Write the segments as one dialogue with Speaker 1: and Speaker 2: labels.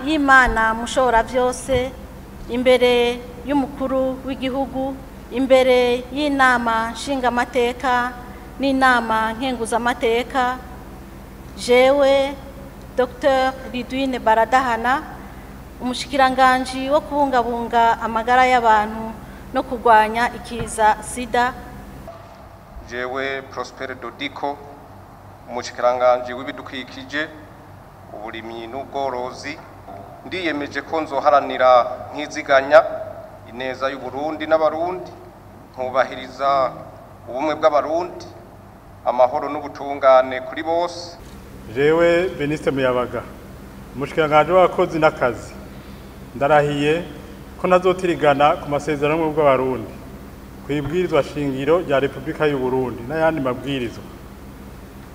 Speaker 1: y'Imana mushobora byose, imbere y'umukuru w'igihugu, imbere y'inama nshingamateka n'inama nkenguzamateka, jewe Dr. Ridwine Baradahana, umushikiranganji wo kubungabunga amagara y'abantu no kurwanya ikiza sida.
Speaker 2: Jewe Prosper Dodiko, umushikiranganji w'ibidukikije, uburimyi n'ubworozi, ndiyemeje ko nzoharanira nkiziganya ineza y'u Burundi n'abarundi, nkubahiriza ubumwe bw'abarundi, amahoro n'ubutungane kuri bose.
Speaker 3: Jewe Beniste Muyabaga, umushikiranganji w'abakozi n'akazi, ndarahiye ko nazotirigana ku masezerano y'ubumwe bw'abarundi, kwibwirizwa shingiro rya Republika y'u Burundi n'ayandi mabwirizwa,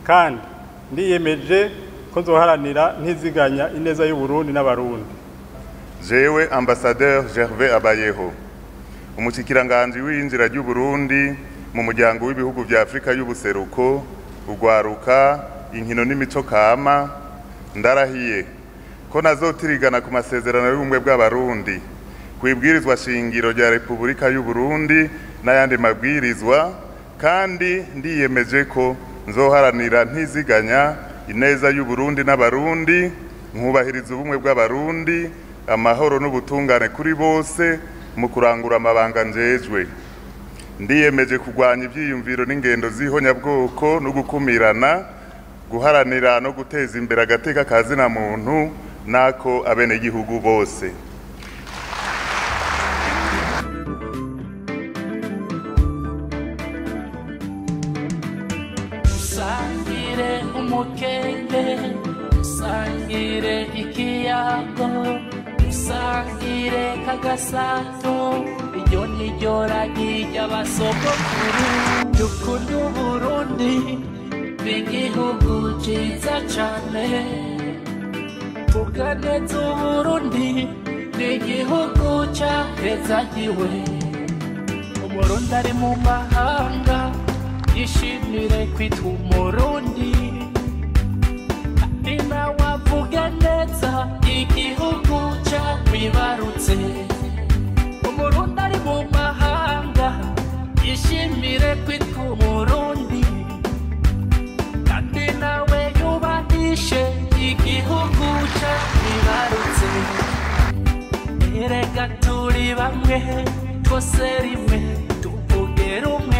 Speaker 3: kandi ndiyemeje ko nzoharanira ntiziganya ineza y'u Burundi n'abarundi.
Speaker 4: Jewe Ambassadeur Gervais Abayeho, umushikiranganji w'injira ry'u Burundi mu muryango w'ibihugu vya Afrika y'ubuseruko, ugwaruka, inkino n'imico kama, ndarahiye ko nazotirigana ku masezerano y'ubumwe bw'abarundi, kwibwirizwa shingiro rya Republika y'u Burundi n'ayandi mabwirizwa, kandi ndiyemeje ko nzoharanira ntiziganya ineza y'u Burundi n'abarundi, nkubahiriza ubumwe bw'abarundi, amahoro n'ubutungane kuri bose mu kurangura amabanga njejwe. Ndiyemeje kurwanya ivyiyumviro n'ingendo z'ihonyabwoko no gukumirana, guharanira no guteza imbere agateka ka zina muntu nako abenegihugu bose.
Speaker 5: Sangire umukenge, sangire ikiyago, sangire kagasato, iryo niryo ragi ry'abasogokuru. Dukunda Uburundi n'igihugu ciza cane, tuganeza Uburundi n'igihugu cahezagiwe. Umurundi ari mu mahanga yishimire kwitwa Umurundi, kandi nawe avuge neza igihugu cakwibarutse. Umurundi ari mu mahanga yishimire kwitwa Umurundi, kandi nawe yubahishe igihugu cakwibarutse. Erega turi bamwe twose rimwe tuvuge rumwe.